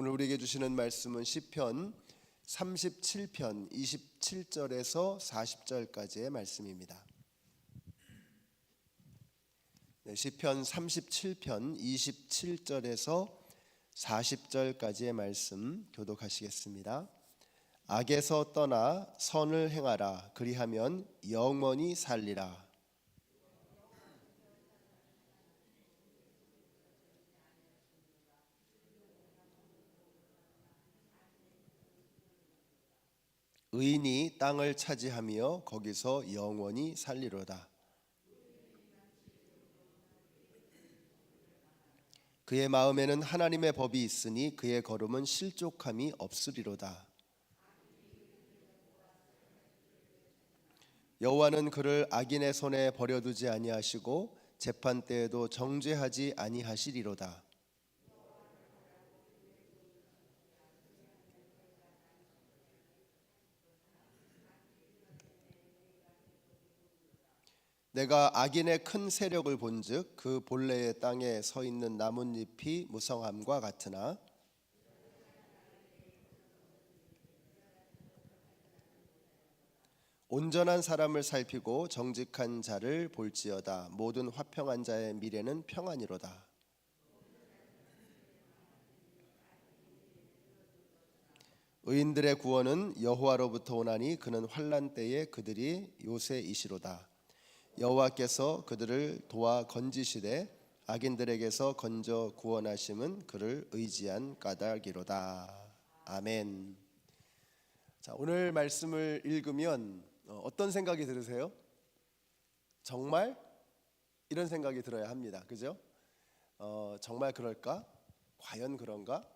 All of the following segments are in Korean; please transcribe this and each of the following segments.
오늘 우리에게 주시는 말씀은 시편 37편 27절에서 40절까지의 말씀입니다. 시편 37편 27절에서 40절까지의 말씀 교독하시겠습니다. 악에서 떠나 선을 행하라. 그리하면 영원히 살리라. 의인이 땅을 차지하며 거기서 영원히 살리로다. 그의 마음에는 하나님의 법이 있으니 그의 걸음은 실족함이 없으리로다. 여호와는 그를 악인의 손에 버려두지 아니하시고 재판 때에도 정죄하지 아니하시리로다. 내가 악인의 큰 세력을 본즉 그 본래의 땅에 서 있는 나뭇잎이 무성함과 같으나 온전한 사람을 살피고 정직한 자를 볼지어다. 모든 화평한 자의 미래는 평안이로다. 의인들의 구원은 여호와로부터 오나니 그는 환난 때에 그들이 요새이시로다. 여호와께서 그들을 도와 건지시되 악인들에게서 건져 구원하심은 그를 의지한 까닭이로다. 아멘. 자, 오늘 말씀을 읽으면 어떤 생각이 들으세요? 정말 이런 생각이 들어야 합니다. 그죠? 정말 그럴까? 과연 그런가?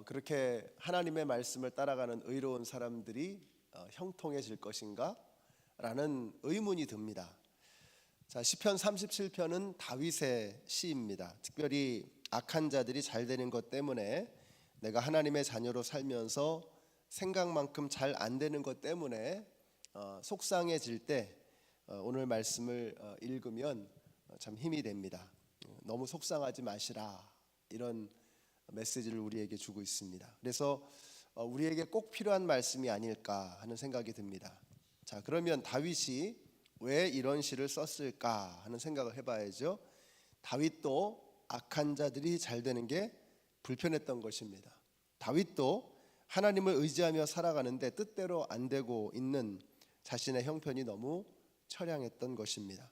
그렇게 하나님의 말씀을 따라가는 의로운 사람들이 형통해질 것인가? 라는 의문이 듭니다. 자, 시편 37편은 다윗의 시입니다. 특별히 악한 자들이 잘 되는 것 때문에 내가 하나님의 자녀로 살면서 생각만큼 잘 안 되는 것 때문에 속상해질 때 오늘 말씀을 읽으면 참 힘이 됩니다. 너무 속상하지 마시라, 이런 메시지를 우리에게 주고 있습니다. 그래서 우리에게 꼭 필요한 말씀이 아닐까 하는 생각이 듭니다. 자, 그러면 다윗이 왜 이런 시를 썼을까 하는 생각을 해봐야죠. 다윗도 악한 자들이 잘 되는 게 불편했던 것입니다. 다윗도 하나님을 의지하며 살아가는데 뜻대로 안 되고 있는 자신의 형편이 너무 처량했던 것입니다.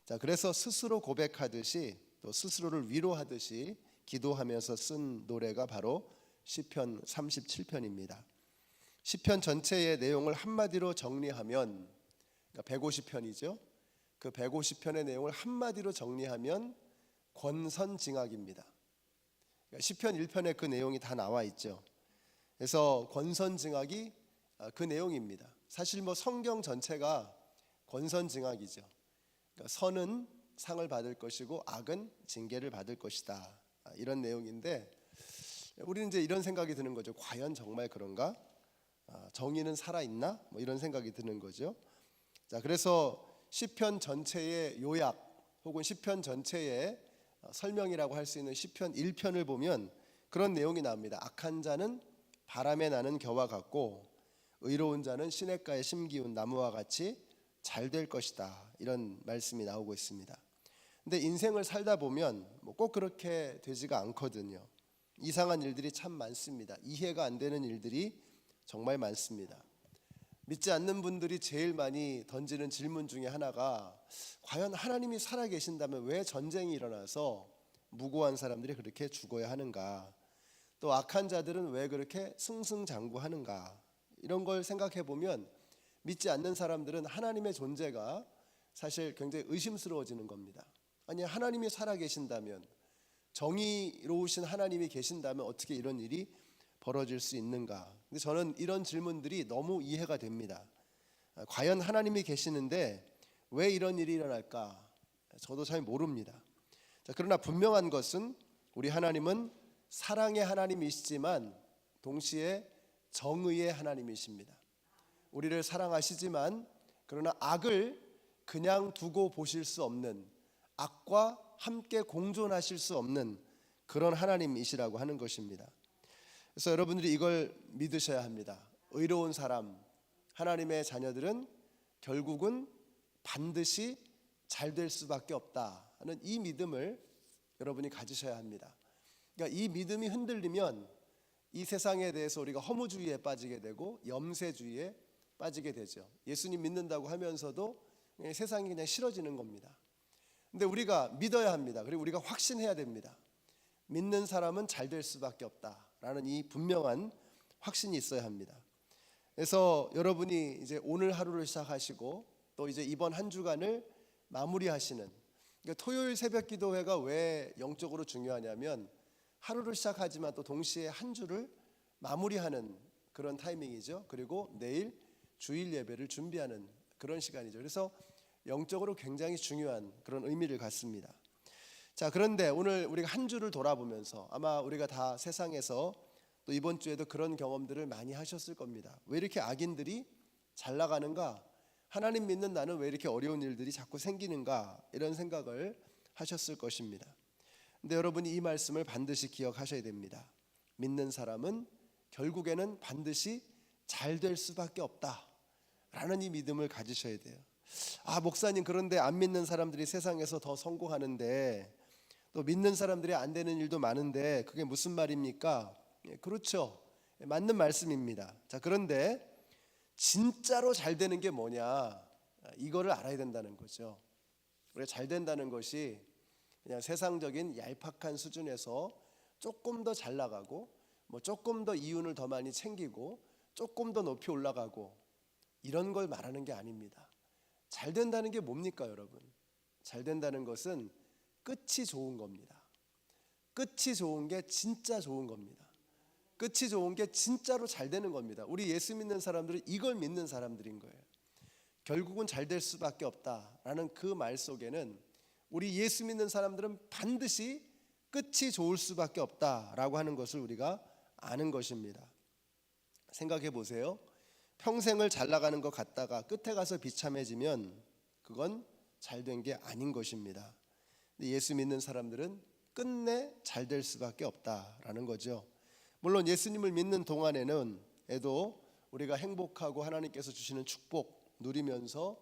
자, 그래서 스스로 고백하듯이 또 스스로를 위로하듯이 기도하면서 쓴 노래가 바로 시편 37편입니다. 시편 전체의 내용을 한마디로 정리하면 150편이죠. 그 150편의 내용을 한마디로 정리하면 권선징악입니다. 시편 1편에 그 내용이 다 나와 있죠. 그래서 권선징악이 그 내용입니다. 사실 성경 전체가 권선징악이죠. 그러니까 선은 상을 받을 것이고 악은 징계를 받을 것이다, 이런 내용인데 우리는 이제 이런 생각이 드는 거죠. 과연 정말 그런가? 정의는 살아있나? 이런 생각이 드는 거죠. 자, 그래서 시편 전체의 요약 혹은 시편 전체의 설명이라고 할 수 있는 시편 1편을 보면 그런 내용이 나옵니다. 악한 자는 바람에 나는 겨와 같고 의로운 자는 시냇가에 심기운 나무와 같이 잘 될 것이다, 이런 말씀이 나오고 있습니다. 근데 인생을 살다 보면 꼭 그렇게 되지가 않거든요. 이상한 일들이 참 많습니다. 이해가 안 되는 일들이 정말 많습니다. 믿지 않는 분들이 제일 많이 던지는 질문 중에 하나가 과연 하나님이 살아계신다면 왜 전쟁이 일어나서 무고한 사람들이 그렇게 죽어야 하는가? 또 악한 자들은 왜 그렇게 승승장구하는가? 이런 걸 생각해 보면 믿지 않는 사람들은 하나님의 존재가 사실 굉장히 의심스러워지는 겁니다. 아니, 하나님이 살아계신다면, 정의로우신 하나님이 계신다면 어떻게 이런 일이 벌어질 수 있는가? 근데 저는 이런 질문들이 너무 이해가 됩니다. 과연 하나님이 계시는데 왜 이런 일이 일어날까? 저도 잘 모릅니다. 자, 그러나 분명한 것은 우리 하나님은 사랑의 하나님이시지만 동시에 정의의 하나님이십니다. 우리를 사랑하시지만 그러나 악을 그냥 두고 보실 수 없는, 악과 함께 공존하실 수 없는 그런 하나님이시라고 하는 것입니다. 그래서 여러분들이 이걸 믿으셔야 합니다. 의로운 사람, 하나님의 자녀들은 결국은 반드시 잘 될 수밖에 없다 하는 이 믿음을 여러분이 가지셔야 합니다. 그러니까 이 믿음이 흔들리면 이 세상에 대해서 우리가 허무주의에 빠지게 되고 염세주의에 빠지게 되죠. 예수님 믿는다고 하면서도 세상이 그냥 싫어지는 겁니다. 근데 우리가 믿어야 합니다. 그리고 우리가 확신해야 됩니다. 믿는 사람은 잘 될 수밖에 없다라는 이 분명한 확신이 있어야 합니다. 그래서 여러분이 이제 오늘 하루를 시작하시고 또 이제 이번 한 주간을 마무리하시는, 그러니까 토요일 새벽 기도회가 왜 영적으로 중요하냐면 하루를 시작하지만 또 동시에 한 주를 마무리하는 그런 타이밍이죠. 그리고 내일 주일 예배를 준비하는 그런 시간이죠. 그래서 영적으로 굉장히 중요한 그런 의미를 갖습니다. 자, 그런데 오늘 우리가 한 주를 돌아보면서 아마 우리가 다 세상에서 또 이번 주에도 그런 경험들을 많이 하셨을 겁니다. 왜 이렇게 악인들이 잘 나가는가? 하나님 믿는 나는 왜 이렇게 어려운 일들이 자꾸 생기는가? 이런 생각을 하셨을 것입니다. 근데 여러분이 이 말씀을 반드시 기억하셔야 됩니다. 믿는 사람은 결국에는 반드시 잘 될 수밖에 없다라는 이 믿음을 가지셔야 돼요. 아, 목사님, 그런데 안 믿는 사람들이 세상에서 더 성공하는데 또 믿는 사람들이 안 되는 일도 많은데 그게 무슨 말입니까? 그렇죠, 맞는 말씀입니다. 자, 그런데 진짜로 잘 되는 게 뭐냐, 이거를 알아야 된다는 거죠. 우리가 잘 된다는 것이 그냥 세상적인 얄팍한 수준에서 조금 더 잘 나가고 뭐 조금 더 이윤을 더 많이 챙기고 조금 더 높이 올라가고 이런 걸 말하는 게 아닙니다. 잘 된다는 게 뭡니까, 여러분? 잘 된다는 것은 끝이 좋은 겁니다. 끝이 좋은 게 진짜 좋은 겁니다. 끝이 좋은 게 진짜로 잘 되는 겁니다. 우리 예수 믿는 사람들은 이걸 믿는 사람들인 거예요. 결국은 잘 될 수밖에 없다라는 그 말 속에는 우리 예수 믿는 사람들은 반드시 끝이 좋을 수밖에 없다라고 하는 것을 우리가 아는 것입니다. 생각해 보세요. 평생을 잘 나가는 것 같다가 끝에 가서 비참해지면 그건 잘 된 게 아닌 것입니다. 근데 예수 믿는 사람들은 끝내 잘 될 수밖에 없다라는 거죠. 물론 예수님을 믿는 동안에는 우리가 행복하고 하나님께서 주시는 축복 누리면서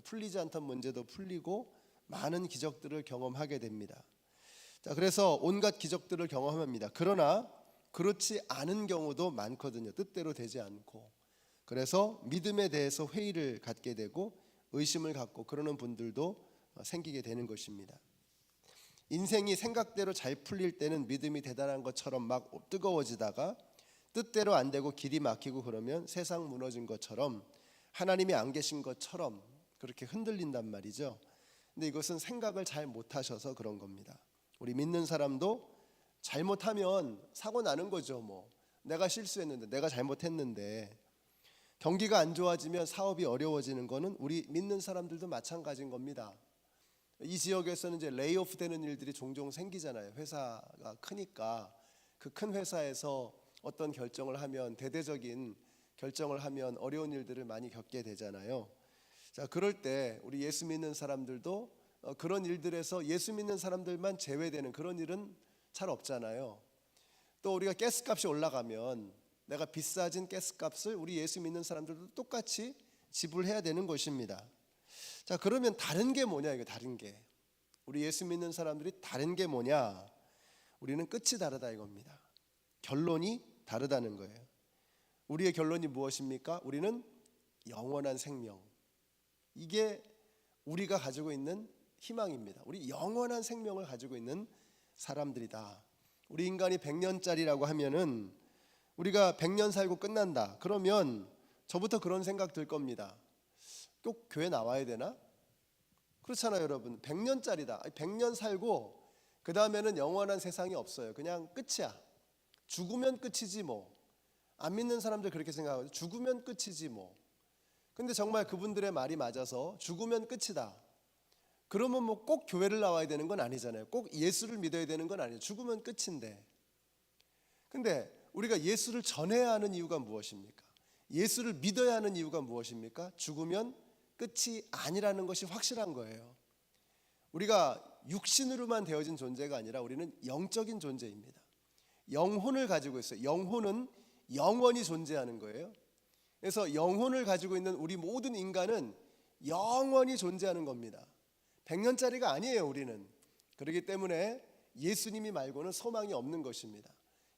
풀리지 않던 문제도 풀리고 많은 기적들을 경험하게 됩니다. 자, 그래서 온갖 기적들을 경험합니다. 그러나 그렇지 않은 경우도 많거든요. 뜻대로 되지 않고. 그래서 믿음에 대해서 회의를 갖게 되고 의심을 갖고 그러는 분들도 생기게 되는 것입니다. 인생이 생각대로 잘 풀릴 때는 믿음이 대단한 것처럼 막 뜨거워지다가 뜻대로 안 되고 길이 막히고 그러면 세상 무너진 것처럼 하나님이 안 계신 것처럼 그렇게 흔들린단 말이죠. 근데 이것은 생각을 잘 못하셔서 그런 겁니다. 우리 믿는 사람도 잘못하면 사고 나는 거죠. 뭐 내가 실수했는데, 내가 잘못했는데. 경기가 안 좋아지면 사업이 어려워지는 거는 우리 믿는 사람들도 마찬가지인 겁니다. 이 지역에서는 이제 레이오프 되는 일들이 종종 생기잖아요. 회사가 크니까 그 큰 회사에서 어떤 결정을 하면, 대대적인 결정을 하면 어려운 일들을 많이 겪게 되잖아요. 자, 그럴 때 우리 예수 믿는 사람들도 그런 일들에서 예수 믿는 사람들만 제외되는 그런 일은 잘 없잖아요. 또 우리가 가스값이 올라가면 내가 비싸진 가스값을 우리 예수 믿는 사람들도 똑같이 지불해야 되는 것입니다. 자, 그러면 다른 게 뭐냐, 이거 다른 게. 우리 예수 믿는 사람들이 다른 게 뭐냐? 우리는 끝이 다르다 이겁니다. 결론이 다르다는 거예요. 우리의 결론이 무엇입니까? 우리는 영원한 생명. 이게 우리가 가지고 있는 희망입니다. 우리 영원한 생명을 가지고 있는 사람들이다. 우리 인간이 100년짜리라고 하면은 우리가 100년 살고 끝난다. 그러면 저부터 그런 생각 들 겁니다. 꼭 교회 나와야 되나? 그렇잖아요, 여러분. 100년짜리다. 100년 살고 그 다음에는 영원한 세상이 없어요. 그냥 끝이야. 죽으면 끝이지 뭐. 안 믿는 사람들 그렇게 생각하고 죽으면 끝이지 뭐. 근데 정말 그분들의 말이 맞아서 죽으면 끝이다. 그러면 뭐 꼭 교회를 나와야 되는 건 아니잖아요. 꼭 예수를 믿어야 되는 건 아니에요. 죽으면 끝인데. 근데 우리가 예수를 전해야 하는 이유가 무엇입니까? 예수를 믿어야 하는 이유가 무엇입니까? 죽으면 끝이 아니라는 것이 확실한 거예요. 우리가 육신으로만 되어진 존재가 아니라 우리는 영적인 존재입니다. 영혼을 가지고 있어요. 영혼은 영원히 존재하는 거예요. 그래서 영혼을 가지고 있는 우리 모든 인간은 영원히 존재하는 겁니다. 100년짜리가 아니에요, 우리는. 그렇기 때문에 예수님이 말고는 소망이 없는 것입니다.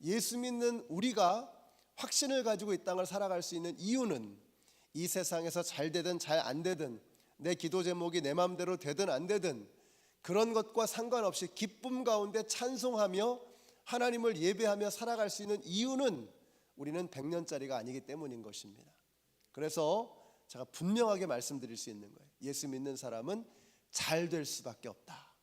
예수 믿는 우리가 확신을 가지고 이 땅을 살아갈 수 있는 이유는 이 세상에서 잘 되든 잘 안 되든, 내 기도 제목이 내 마음대로 되든 안 되든, 그런 것과 상관없이 기쁨 가운데 찬송하며 하나님을 예배하며 살아갈 수 있는 이유는 우리는 100년짜리가 아니기 때문인 것입니다. 그래서 제가 분명하게 말씀드릴 수 있는 거예요. 예수 믿는 사람은 잘 될 수밖에 없다.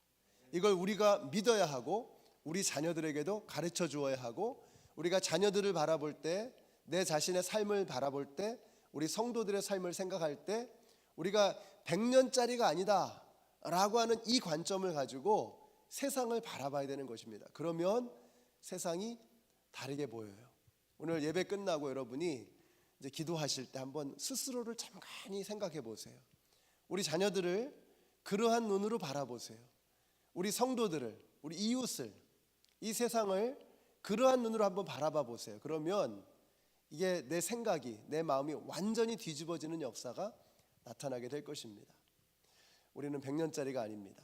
이걸 우리가 믿어야 하고 우리 자녀들에게도 가르쳐 주어야 하고, 우리가 자녀들을 바라볼 때, 내 자신의 삶을 바라볼 때, 우리 성도들의 삶을 생각할 때 우리가 100년짜리가 아니다 라고 하는 이 관점을 가지고 세상을 바라봐야 되는 것입니다. 그러면 세상이 다르게 보여요. 오늘 예배 끝나고 여러분이 이제 기도하실 때 한번 스스로를 잠깐히 생각해 보세요. 우리 자녀들을 그러한 눈으로 바라보세요. 우리 성도들을, 우리 이웃을, 이 세상을 그러한 눈으로 한번 바라봐 보세요. 그러면 이게 내 생각이, 내 마음이 완전히 뒤집어지는 역사가 나타나게 될 것입니다. 우리는 100년짜리가 아닙니다.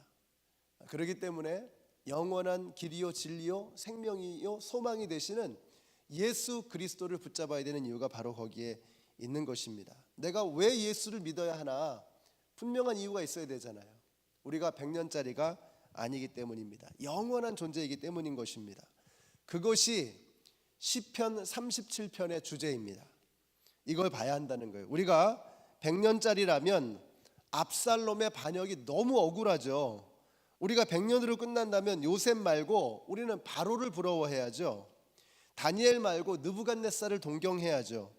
그렇기 때문에 영원한 길이요 진리요 생명이요 소망이 되시는 예수 그리스도를 붙잡아야 되는 이유가 바로 거기에 있는 것입니다. 내가 왜 예수를 믿어야 하나? 분명한 이유가 있어야 되잖아요. 우리가 100년짜리가 아니기 때문입니다. 영원한 존재이기 때문인 것입니다. 그것이 시편 37편의 주제입니다. 이걸 봐야 한다는 거예요. 우리가 100년짜리라면 압살롬의 반역이 너무 억울하죠. 우리가 100년으로 끝난다면 요셉 말고 우리는 바로를 부러워해야죠. 다니엘 말고 느부갓네살을 동경해야죠.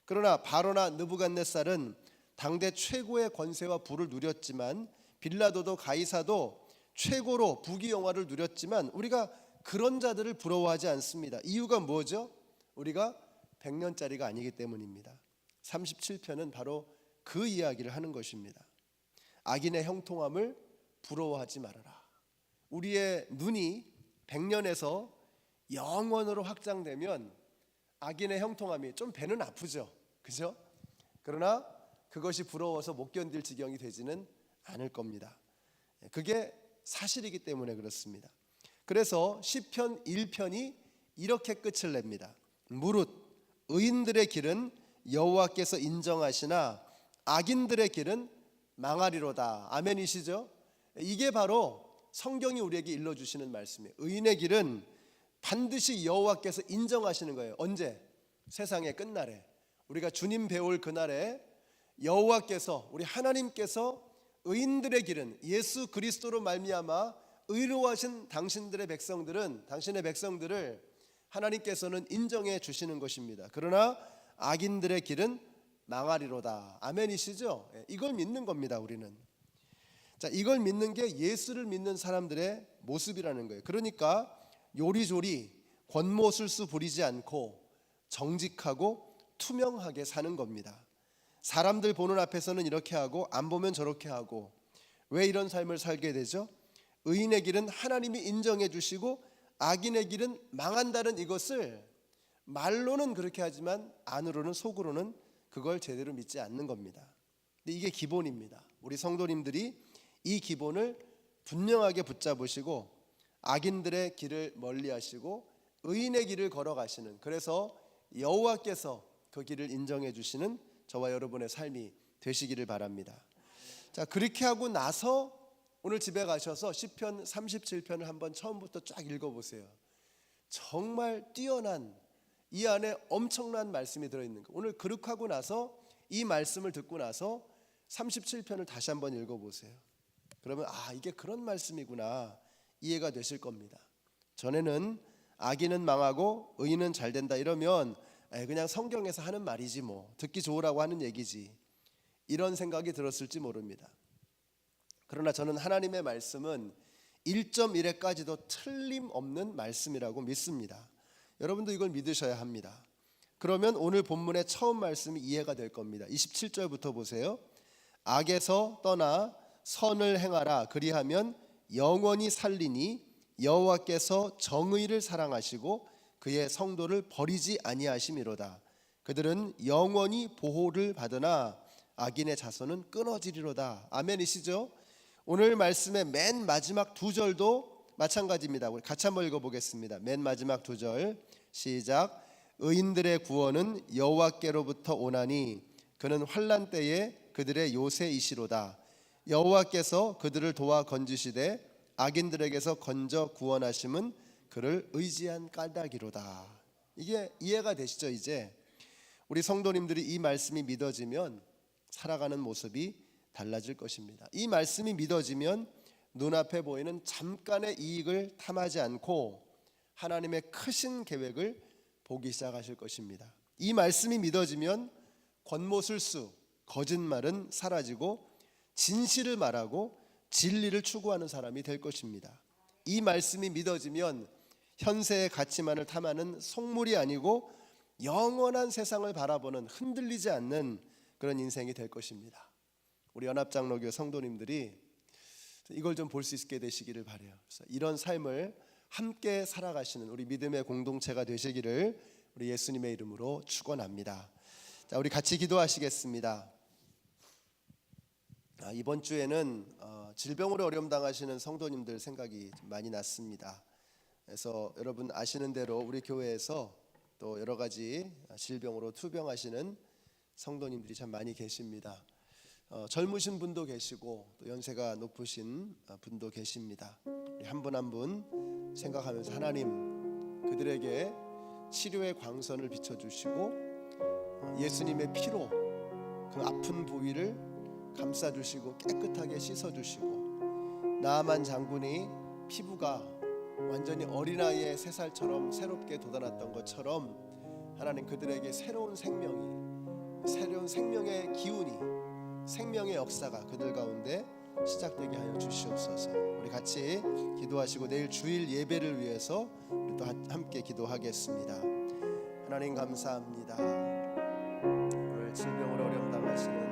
그러나 바로나 느부갓네살은 당대 최고의 권세와 부를 누렸지만, 빌라도도 가이사도 최고로 부귀영화를 누렸지만 우리가 그런 자들을 부러워하지 않습니다. 이유가 뭐죠? 우리가 100년짜리가 아니기 때문입니다. 37편은 바로 그 이야기를 하는 것입니다. 악인의 형통함을 부러워하지 말아라. 우리의 눈이 100년에서 영원으로 확장되면 악인의 형통함이 좀 배는 아프죠, 그죠? 그러나 그것이 부러워서 못 견딜 지경이 되지는 않을 겁니다. 그게 사실이기 때문에 그렇습니다. 그래서 시편 1편이 이렇게 끝을 냅니다. 무릇 의인들의 길은 여호와께서 인정하시나 악인들의 길은 망하리로다. 아멘이시죠? 이게 바로 성경이 우리에게 일러주시는 말씀이에요. 의인의 길은 반드시 여호와께서 인정하시는 거예요. 언제? 세상의 끝날에, 우리가 주님 배울 그날에 여호와께서, 우리 하나님께서 의인들의 길은, 예수 그리스도로 말미암아 의로워하신 당신들의 백성들은, 당신의 백성들을 하나님께서는 인정해 주시는 것입니다. 그러나 악인들의 길은 망하리로다. 아멘이시죠? 이걸 믿는 겁니다, 우리는. 자, 이걸 믿는 게 예수를 믿는 사람들의 모습이라는 거예요. 그러니까 요리조리 권모술수 부리지 않고 정직하고 투명하게 사는 겁니다. 사람들 보는 앞에서는 이렇게 하고 안 보면 저렇게 하고. 왜 이런 삶을 살게 되죠? 의인의 길은 하나님이 인정해 주시고 악인의 길은 망한다는 이것을 말로는 그렇게 하지만 안으로는, 속으로는 그걸 제대로 믿지 않는 겁니다. 근데 이게 기본입니다. 우리 성도님들이 이 기본을 분명하게 붙잡으시고 악인들의 길을 멀리하시고 의인의 길을 걸어가시는, 그래서 여호와께서 그 길을 인정해 주시는 저와 여러분의 삶이 되시기를 바랍니다. 자, 그렇게 하고 나서 오늘 집에 가셔서 시편 37편을 한번 처음부터 쫙 읽어보세요. 정말 뛰어난, 이 안에 엄청난 말씀이 들어있는 거. 오늘 그렇게 하고 나서, 이 말씀을 듣고 나서 37편을 다시 한번 읽어보세요. 그러면 이게 그런 말씀이구나 이해가 되실 겁니다. 전에는 악인은 망하고 의인은 잘 된다 이러면 그냥 성경에서 하는 말이지 뭐, 듣기 좋으라고 하는 얘기지, 이런 생각이 들었을지 모릅니다. 그러나 저는 하나님의 말씀은 1.1회까지도 틀림없는 말씀이라고 믿습니다. 여러분도 이걸 믿으셔야 합니다. 그러면 오늘 본문의 처음 말씀이 이해가 될 겁니다. 27절부터 보세요. 악에서 떠나 선을 행하라. 그리하면 영원히 살리니 여호와께서 정의를 사랑하시고 그의 성도를 버리지 아니하심이로다. 그들은 영원히 보호를 받으나 악인의 자손은 끊어지리로다. 아멘이시죠? 오늘 말씀의 맨 마지막 두 절도 마찬가지입니다. 우리 같이 한번 읽어보겠습니다. 맨 마지막 두 절 시작. 의인들의 구원은 여호와께로부터 오나니 그는 환난 때에 그들의 요새이시로다. 여호와께서 그들을 도와 건지시되 악인들에게서 건져 구원하심은 그를 의지한 까닭이로다. 이게 이해가 되시죠? 이제 우리 성도님들이 이 말씀이 믿어지면 살아가는 모습이 달라질 것입니다. 이 말씀이 믿어지면 눈앞에 보이는 잠깐의 이익을 탐하지 않고 하나님의 크신 계획을 보기 시작하실 것입니다. 이 말씀이 믿어지면 권모술수, 거짓말은 사라지고 진실을 말하고 진리를 추구하는 사람이 될 것입니다. 이 말씀이 믿어지면 현세의 가치만을 탐하는 속물이 아니고 영원한 세상을 바라보는 흔들리지 않는 그런 인생이 될 것입니다. 우리 연합장로교 성도님들이 이걸 좀 볼 수 있게 되시기를 바라요. 그래서 이런 삶을 함께 살아가시는 우리 믿음의 공동체가 되시기를 우리 예수님의 이름으로 축원합니다. 자, 우리 같이 기도하시겠습니다. 이번 주에는 질병으로 어려움 당하시는 성도님들 생각이 좀 많이 났습니다. 그래서 여러분 아시는 대로 우리 교회에서 또 여러 가지 질병으로 투병하시는 성도님들이 참 많이 계십니다. 젊으신 분도 계시고 또 연세가 높으신 분도 계십니다. 우리 한 분 한 분 생각하면서 하나님 그들에게 치료의 광선을 비춰주시고 예수님의 피로 그 아픈 부위를 감싸주시고 깨끗하게 씻어주시고 나아만 장군이 피부가 완전히 어린아이의 3살처럼 새롭게 돋아났던 것처럼 하나님 그들에게 새로운 생명의 기운이 생명의 역사가 그들 가운데 시작되게 하여 주시옵소서. 우리 같이 기도하시고 내일 주일 예배를 위해서 우리 또 함께 기도하겠습니다. 하나님 감사합니다. 오늘 질병으로 어려움 당하시는